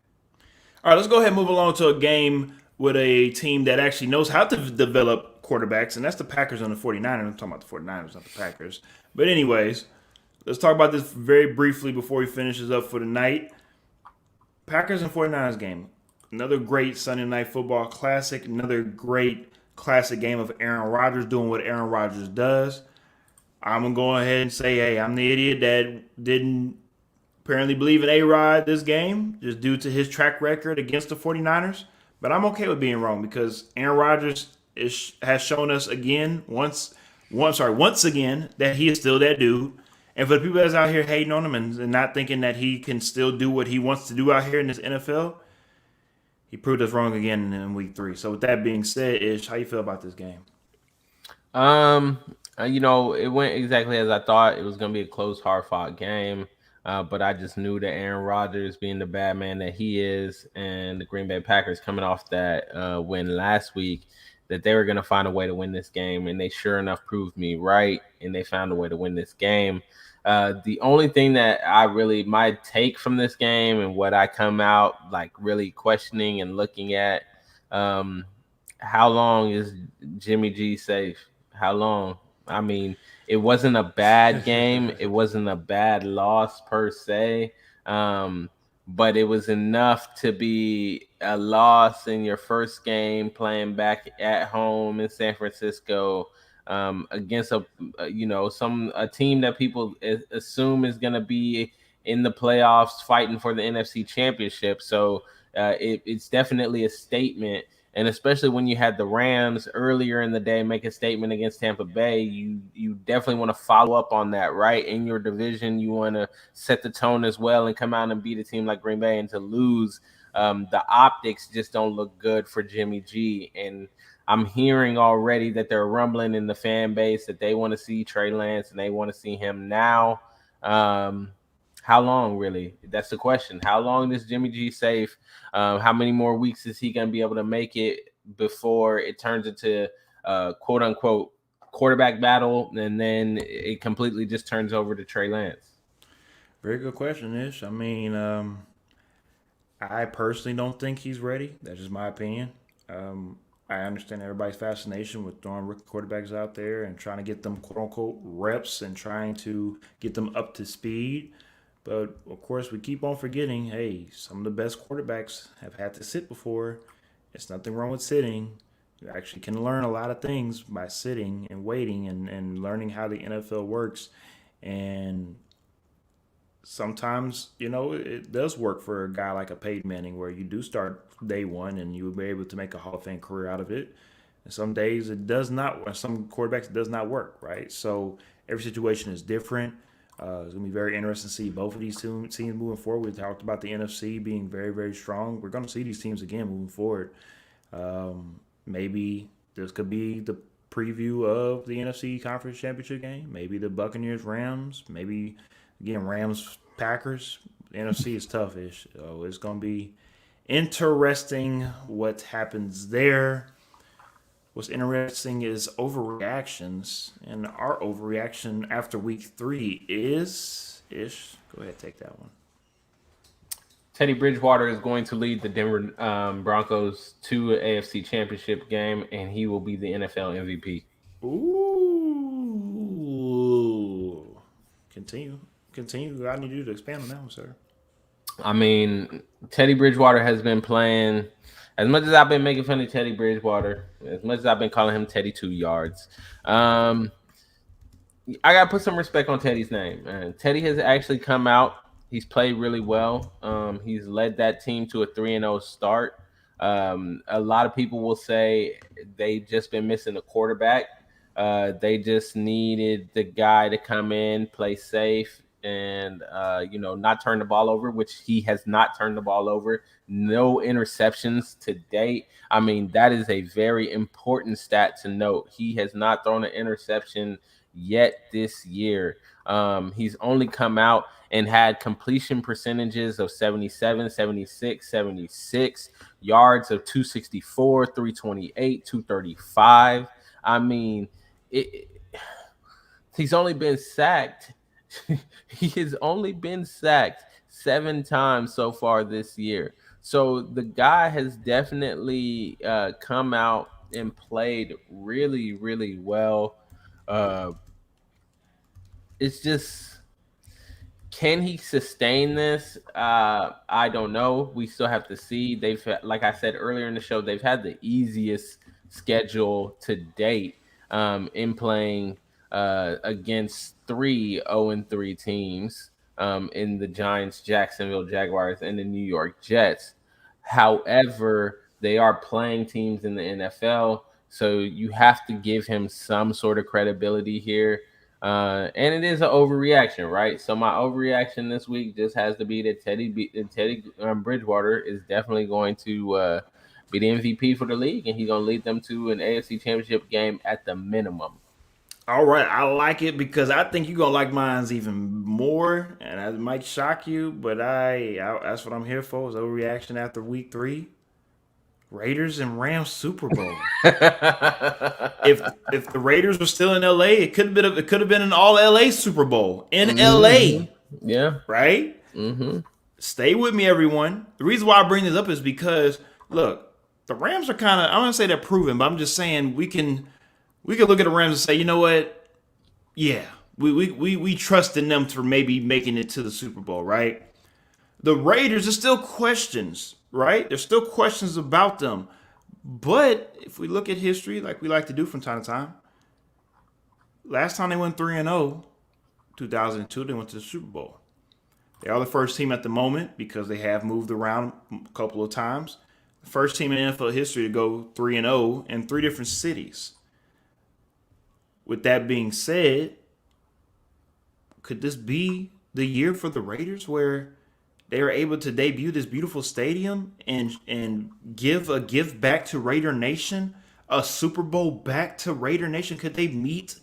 All right, let's go ahead and move along to a game with a team that actually knows how to develop quarterbacks, and that's the Packers and the 49ers. I'm talking about the 49ers, not the Packers. But anyways, let's talk about this very briefly before he finishes up for the night. Packers and 49ers game. Another great Sunday night football classic. Another great classic game of Aaron Rodgers doing what Aaron Rodgers does. I'm going to go ahead and say, hey, I'm the idiot that didn't apparently believe in A-Rod this game just due to his track record against the 49ers. But I'm okay with being wrong because Aaron Rodgers has shown us once again that he is still that dude. And for the people that's out here hating on him and not thinking that he can still do what he wants to do out here in this NFL, he proved us wrong again in week 3. So with that being said, Ish, how you feel about this game? It went exactly as I thought. It was going to be a close, hard-fought game. But I just knew that Aaron Rodgers, being the bad man that he is, and the Green Bay Packers coming off that win last week, that they were going to find a way to win this game. And they sure enough proved me right, and they found a way to win this game. The only thing that my take from this game and what I come out like really questioning and looking at, how long is Jimmy G safe? How long? I mean, it wasn't a bad game. It wasn't a bad loss per se. But it was enough to be a loss in your first game playing back at home in San Francisco against a team that people assume is going to be in the playoffs fighting for the NFC Championship. So it's definitely a statement. And especially when you had the Rams earlier in the day make a statement against Tampa Bay, you definitely want to follow up on that, right? In your division, you want to set the tone as well and come out and beat a team like Green Bay. And to lose, the optics just don't look good for Jimmy G. And I'm hearing already that they're rumbling in the fan base that they want to see Trey Lance and they want to see him now. How long, really? That's the question. How long is Jimmy G safe? How many more weeks is he going to be able to make it before it turns into quote unquote quarterback battle, and then it completely just turns over to Trey Lance? Very good question, Ish. I mean, I personally don't think he's ready. That's just my opinion. I understand everybody's fascination with throwing rookie quarterbacks out there and trying to get them quote unquote reps and trying to get them up to speed. But, of course, we keep on forgetting, hey, some of the best quarterbacks have had to sit before. It's nothing wrong with sitting. You actually can learn a lot of things by sitting and waiting and learning how the NFL works. And sometimes, it does work for a guy like a Peyton Manning where you do start day one and you'll be able to make a Hall of Fame career out of it. And some days it does not work. Some quarterbacks it does not work, right? So every situation is different. It's going to be very interesting to see both of these teams moving forward. We talked about the NFC being very, very strong. We're going to see these teams again moving forward. Maybe this could be the preview of the NFC Conference Championship game. Maybe the Buccaneers Rams. Maybe again Rams Packers. The NFC is toughish, so it's going to be interesting what happens there. What's interesting is overreactions, and our overreaction after week 3 is Ish. Go ahead, take that one. Teddy Bridgewater is going to lead the Denver Broncos to an AFC Championship game, and he will be the NFL MVP. Ooh. Continue. I need you to expand on that one, sir. I mean, Teddy Bridgewater has been playing. As much as I've been making fun of Teddy Bridgewater, as much as I've been calling him Teddy 2 yards, I got to put some respect on Teddy's name. Teddy has actually come out. He's played really well. He's led that team to a 3-0 start. A lot of people will say they've just been missing a quarterback. They just needed the guy to come in, play safe, and not turn the ball over, which he has not turned the ball over. No interceptions to date. I mean, that is a very important stat to note. He has not thrown an interception yet this year. He's only come out and had completion percentages of 77, 76, 76, yards of 264, 328, 235. I mean, he's only been sacked. He has only been sacked 7 times so far this year. So the guy has definitely come out and played really, really well. It's just, can he sustain this? I don't know. We still have to see. Like I said earlier in the show, they've had the easiest schedule to date in playing against 3 0-3 teams in the Giants, Jacksonville Jaguars, and the New York Jets. However, they are playing teams in the NFL, so you have to give him some sort of credibility here. And it is an overreaction, right? So my overreaction this week just has to be that Teddy Bridgewater is definitely going to be the MVP for the league, and he's going to lead them to an AFC Championship game at the minimum. All right, I like it because I think you're gonna like mine's even more, and it might shock you, but I that's what I'm here for. Is overreaction after week 3. Raiders and Rams Super Bowl. if the Raiders were still in LA, it could have been an all LA Super Bowl in LA. Yeah. Right? Mm-hmm. Stay with me, everyone. The reason why I bring this up is because look, the Rams are kind of, I'm gonna say they're proven, but I'm just saying we can look at the Rams and say, you know what? Yeah, we trust in them for maybe making it to the Super Bowl, right? The Raiders are still questions, right? There's still questions about them. But if we look at history, like we like to do from time to time, last time they went 3-0, 2002, they went to the Super Bowl. They are the first team at the moment because they have moved around a couple of times. The first team in NFL history to go 3-0 in 3 different cities. With that being said, could this be the year for the Raiders where they are able to debut this beautiful stadium and give a gift back to Raider Nation, a Super Bowl back to Raider Nation? Could they meet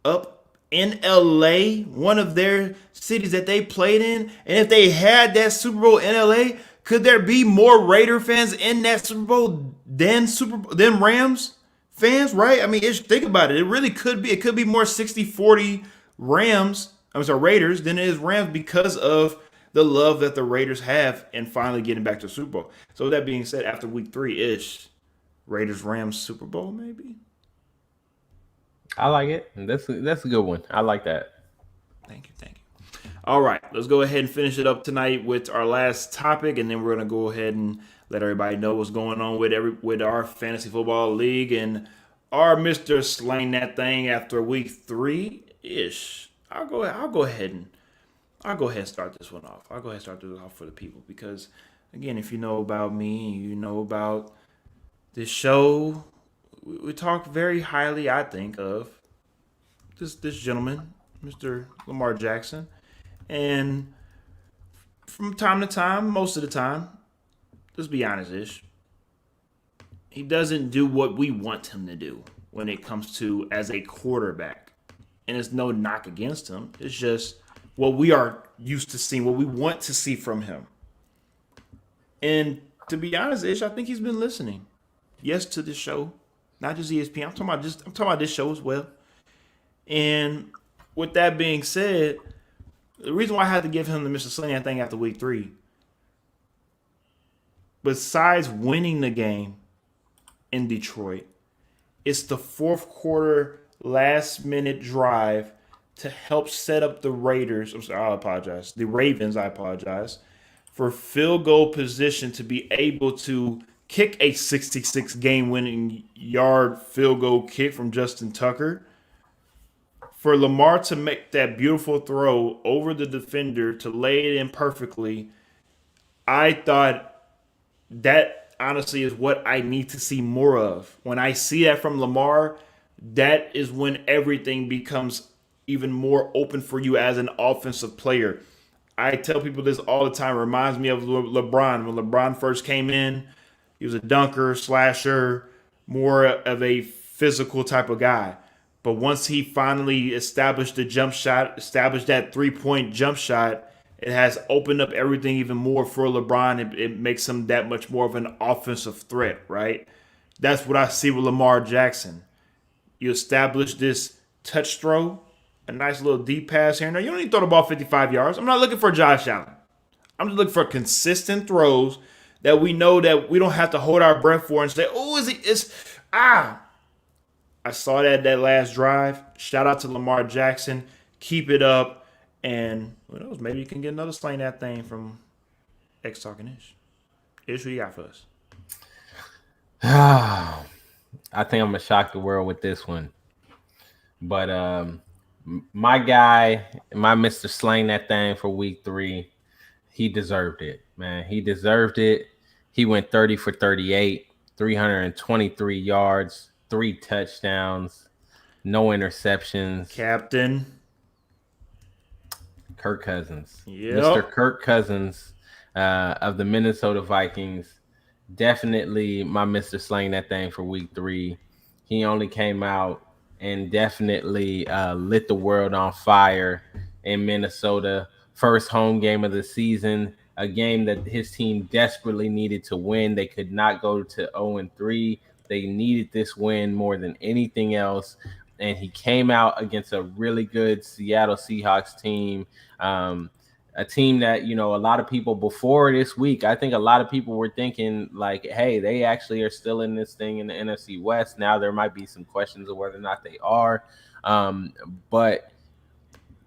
up in LA, one of their cities that they played in? And if they had that Super Bowl in LA, could there be more Raider fans in that Super Bowl than Rams fans, right? I mean, think about it. It really could be. It could be more 60-40 Raiders than it is Rams because of the love that the Raiders have and finally getting back to the Super Bowl. So with that being said, after week 3-ish, Raiders-Rams Super Bowl, maybe? I like it. That's a good one. I like that. Thank you. All right, let's go ahead and finish it up tonight with our last topic, and then we're going to go ahead and let everybody know what's going on with our fantasy football league and our Mr. Slaying That Thing after week 3-ish. I'll go ahead I'll go ahead and start this one off. For the people because, again, if you know about me and you know about this show, we talk very highly, I think, of this gentleman, Mr. Lamar Jackson, and from time to time, most of the time, let's be honest, ish, he doesn't do what we want him to do when it comes to as a quarterback. And it's no knock against him. It's just what we are used to seeing, what we want to see from him. And to be honest, Ish, I think he's been listening. Yes, to this show, not just ESPN. I'm talking about this show as well. And with that being said, the reason why I had to give him the Mr. Sling thing after week 3, besides winning the game in Detroit, it's the fourth quarter last minute drive to help set up the Raiders. I'm sorry, I apologize. The Ravens, I apologize, for field goal position to be able to kick a 66 game winning yard field goal kick from Justin Tucker. For Lamar to make that beautiful throw over the defender to lay it in perfectly, I thought that honestly is what I need to see more of. When I see that from Lamar, that is when everything becomes even more open for you as an offensive player. I tell people this all the time. It reminds me of LeBron. When LeBron first came in, he was a dunker, slasher, more of a physical type of guy. But once he finally established the jump shot, established that 3-point jump shot, it has opened up everything even more for LeBron. It makes him that much more of an offensive threat, right? That's what I see with Lamar Jackson. You establish this touch throw, a nice little deep pass here. Now, you don't need to throw the ball 55 yards. I'm not looking for Josh Allen. I'm just looking for consistent throws that we know that we don't have to hold our breath for and say, oh, is it? I saw that last drive. Shout out to Lamar Jackson. Keep it up. And who knows, maybe you can get another slang that thing from X Talking Ish. Ish, what you got for us? I think I'm gonna shock the world with this one. But my guy, my Mr. Slang that thing for week 3, he deserved it, man. He deserved it. He went 30 for 38, 323 yards, 3 touchdowns, no interceptions. Captain Kirk Cousins. Yep. Mr. Kirk Cousins of the Minnesota Vikings. Definitely my Mr. Slang that thing for week 3. He only came out and definitely lit the world on fire in Minnesota. First home game of the season, a game that his team desperately needed to win. They could not go to 0-3. They needed this win more than anything else. And he came out against a really good Seattle Seahawks team, a team that, you know, a lot of people before this week, I think a lot of people were thinking like, hey, they actually are still in this thing in the NFC West. Now there might be some questions of whether or not they are. But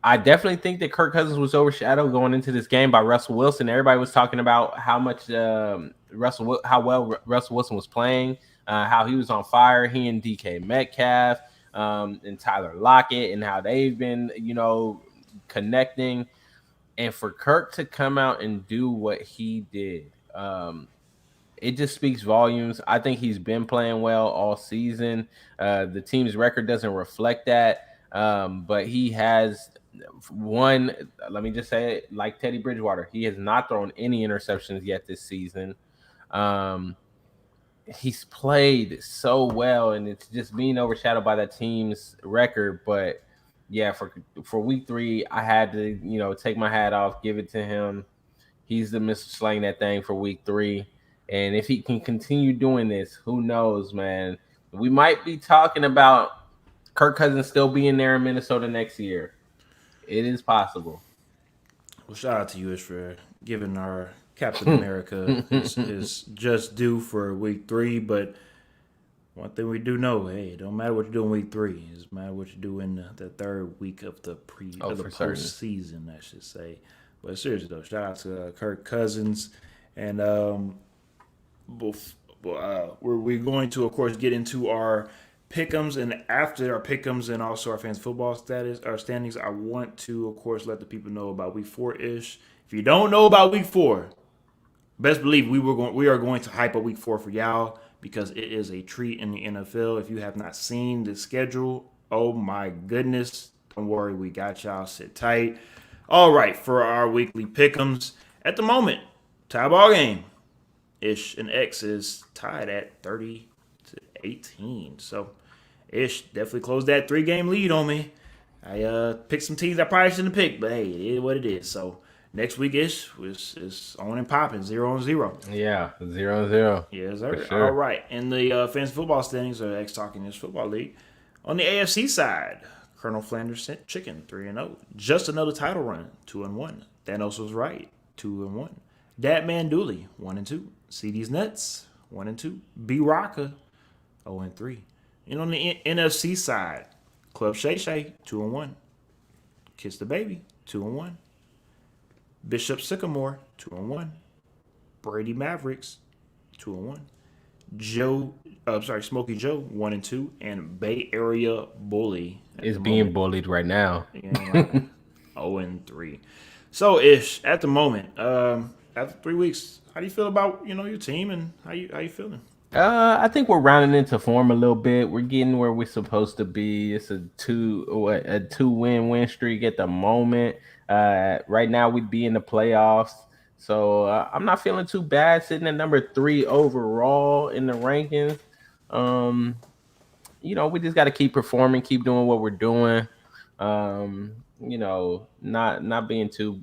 I definitely think that Kirk Cousins was overshadowed going into this game by Russell Wilson. Everybody was talking about how much how well Russell Wilson was playing, how he was on fire. He and DK Metcalf and Tyler Lockett, and how they've been, you know, connecting. And for Kirk to come out and do what he did, it just speaks volumes. I think he's been playing well all season. The team's record doesn't reflect that, but he has one. Let me just say it, like Teddy Bridgewater, he has not thrown any interceptions yet this season. He's played so well, and it's just being overshadowed by that team's record. But yeah, for week 3, I had to, you know, take my hat off, give it to him. He's the Mr. Slang that thing for week 3. And if he can continue doing this, who knows, man? We might be talking about Kirk Cousins still being there in Minnesota next year. It is possible. Well, shout out to you, Ish, for giving our Captain America his just due for week 3. But one thing we do know, hey, it don't matter what you do in week 3. It matter what you do in the third week of the postseason, I should say. But seriously though, shout out to Kirk Cousins, and we're going to, of course, get into our pick'ems, and after our pick'ems and also our fans football standings, I want to, of course, let the people know about week 4-ish. If you don't know about week 4, best believe we are going to hype up week 4 for y'all because it is a treat in the NFL. If you have not seen the schedule, oh my goodness, don't worry, we got y'all. Sit tight. All right, for our weekly pick'ems, at the moment, tie ball game. Ish and X is tied at 30-18. So Ish definitely closed that 3-game lead on me. I picked some teams I probably shouldn't have picked, but hey, it is what it is. So next week Ish is on and popping, 0-0. Yeah, 0-0. Yes, sir. Sure. All right. In the fantasy football standings, or X Talking Ish Football League, on the AFC side, Colonel Flanders sent chicken 3-0. Just another title run, 2-1. Thanos was right, 2-1. Datman Dooley, 1-2. CD's Nuts, 1-2. B Rocka, 0-3. And on the NFC side, Club Shay Shay, 2-1. Kiss the Baby, 2-1. Bishop Sycamore, 2-1. Brady Mavericks, 2-1. Smokey Joe, 1-2, and Bay Area Bully is being bullied right now. 0-3. So Ish, at the moment, after 3 weeks, how do you feel about your team and how you feeling? I think we're rounding into form a little bit. We're getting where we're supposed to be. It's a two win streak at the moment. Right now we'd be in the playoffs. So I'm not feeling too bad sitting at number 3 overall in the rankings. We just got to keep performing, keep doing what we're doing. Not being too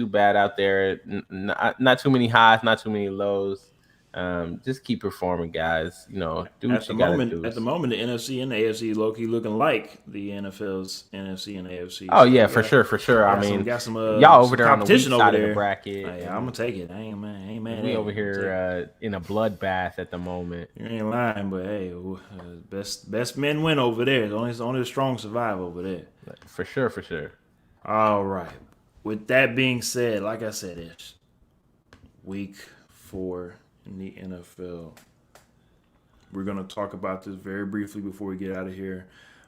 bad out there. Not too many highs, not too many lows. Just keep performing, guys. Do what you gotta do. At the moment, the NFC and the AFC low-key looking like the NFL's NFC and AFC. Oh, yeah, for sure. I mean, y'all over there on the weak side of the bracket. Hey, I'm gonna take it. I ain't mad. We over here in a bloodbath at the moment. You ain't lying, but hey, best men win over there. Only the strong survive over there. For sure. All right. With that being said, like I said, it's week 4 in the NFL. We're going to talk about this very briefly before we get out of here,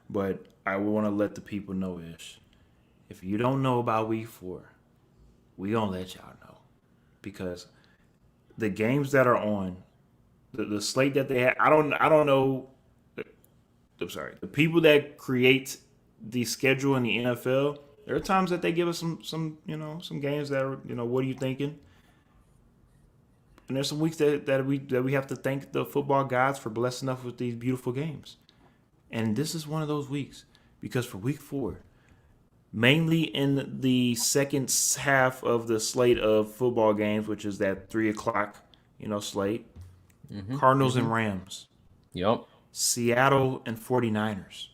but I want to let the people know, Ish. If you don't know about week 4, we going to let y'all know, because the games that are on, the slate that they have, I don't know. I'm sorry. The people that create the schedule in the NFL, there are times that they give us some games that are, what are you thinking? And there's some weeks that we have to thank the football gods for blessing us with these beautiful games. And this is one of those weeks, because for week 4, mainly in the second half of the slate of football games, which is that 3:00, slate, Cardinals and Rams. Yep. Seattle and 49ers.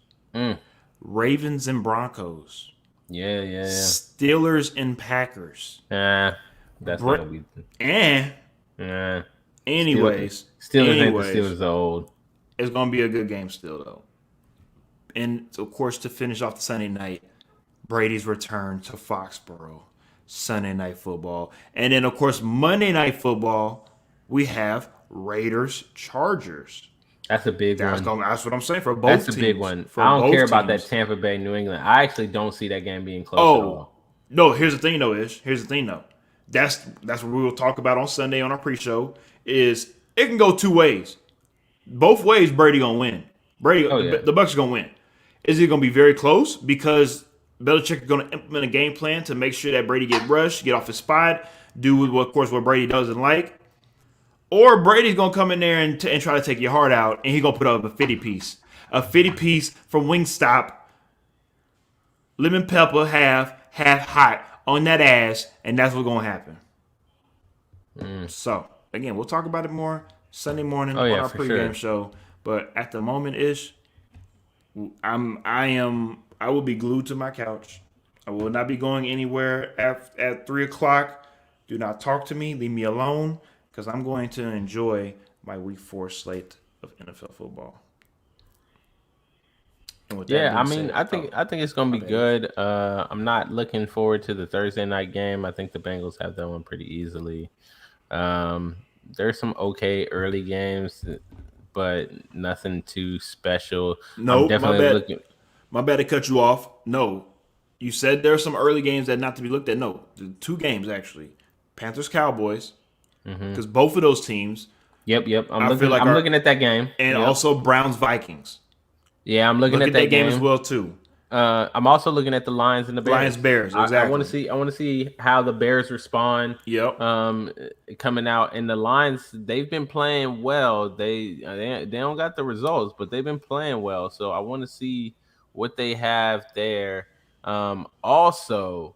Ravens and Broncos. Yeah. Steelers and Packers. That's not gonna be. Anyways, Steelers are old. It's gonna be a good game still, though. And of course, to finish off the Sunday night, Brady's return to Foxborough, Sunday Night Football, and then of course Monday Night Football. We have Raiders Chargers. That's a big one. That's what I'm saying for both teams. That's a big one. I don't care about that Tampa Bay, New England. I actually don't see that game being close at all. No, here's the thing, though, Ish. That's what we will talk about on Sunday on our pre-show. Is it can go two ways. Both ways, Brady gonna win. The Bucs are gonna win. Is it gonna be very close because Belichick is gonna implement a game plan to make sure that Brady get rushed, get off his spot, do what Brady doesn't like? Or Brady's going to come in there and try to take your heart out, and he's going to put up a 50-piece. A 50-piece from Wingstop, lemon pepper, half hot on that ass, and that's what's going to happen. So, again, we'll talk about it more Sunday morning on our pregame show. But at the moment, I will be glued to my couch. I will not be going anywhere at 3 o'clock. Do not talk to me. Leave me alone. Because I'm going to enjoy my week 4 slate of NFL football. I think it's going to be good. I'm not looking forward to the Thursday night game. I think the Bengals have that one pretty easily. There's some okay early games. but nothing too special. I'm No, my definitely bad. looking. My bad to cut you off. No, you said there are some early games that not to be looked at. No, the 2 games actually. Panthers Cowboys, because both of those teams, Yep. I'm I feel looking. like I'm are, looking at that game. and Yep. also Browns Vikings. Yeah, I'm looking Look at at that that game as game. well too. I'm also looking at the Lions and the Bears. Lions Bears, I exactly. want to see. I want to see how the Bears respond. Yep. Coming out, and the Lions, they've been playing well. They don't got the results, but they've been playing well. So I want to see what they have there. Also,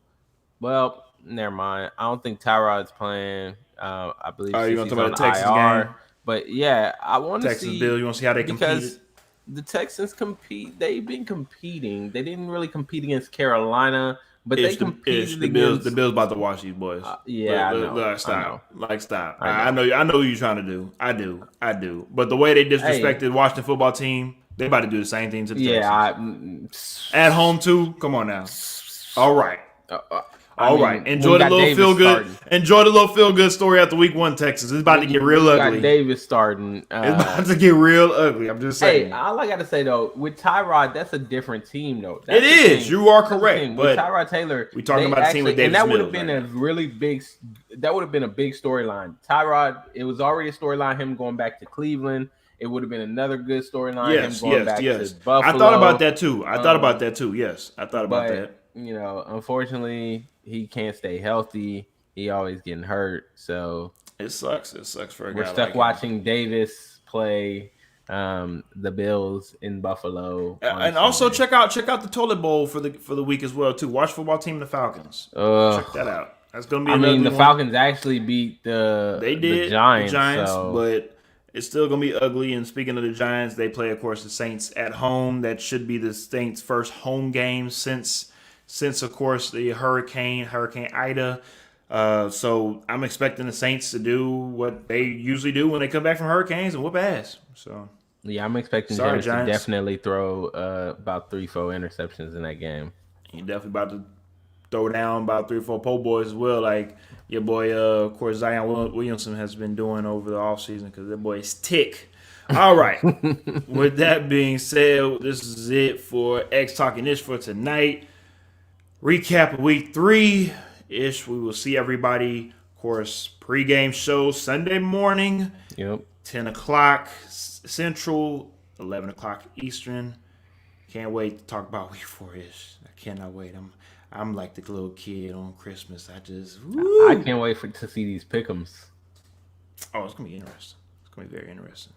well, never mind. I don't think Tyrod's playing. I believe Are you going he's to talk on about the Texans IR. game? But yeah, I want to Texans see Bills. You want to see how they competed? because the Texans compete. They've been competing. They didn't really compete against Carolina, but they competed The Bills. against. The Bills about to watch these boys. Yeah, I know. Stop. Stop. I know. I know what you're trying to do. I do. But the way they disrespected Washington football team, they about to do the same thing to the Texans. At home too. Come on now. All right. All right. Enjoy the little feel good. Enjoy the little feel good story after week 1, Texas. It's about to get real ugly. Got Davis starting. It's about to get real ugly. I'm just saying. Hey, all I gotta say though, with Tyrod, that's a different team though. It is. You are correct. But with Tyrod Taylor, we talking about the team with Davis and that would Mills, have been a really big. That would have been a big storyline. Tyrod, it was already a storyline. Him going back to Cleveland. It would have been another good storyline. Yes. Him going back to Buffalo. I thought about that too. Yes, I thought about that. You know, unfortunately, he can't stay healthy. He always getting hurt. So it sucks. It sucks for a guy. We're stuck watching Davis play the Bills in Buffalo. And also check out the toilet bowl for the week as well too. Watch football team the Falcons. Check that out. That's gonna be. I mean, the Falcons actually beat the Giants, but it's still gonna be ugly. And speaking of the Giants, they play, of course, the Saints at home. That should be the Saints' first home game since of course the Hurricane Ida. So I'm expecting the Saints to do what they usually do when they come back from hurricanes and whoop ass. So yeah, I'm expecting Giants to definitely throw about 3-4 interceptions in that game. You're definitely about to throw down about 3-4 po' boys as well, like your boy, of course, Zion Williamson has been doing over the offseason because that boy is tick. All right. With that being said, this is it for X Talking Ish for tonight. Recap of week 3-ish. We will see everybody, of course, pregame show Sunday morning. Yep. 10 o'clock Central, 11 o'clock Eastern. Can't wait to talk about week 4-ish. I cannot wait. I'm like the little kid on Christmas. I can't wait to see these pick'ems. Oh, it's going to be interesting. It's going to be very interesting.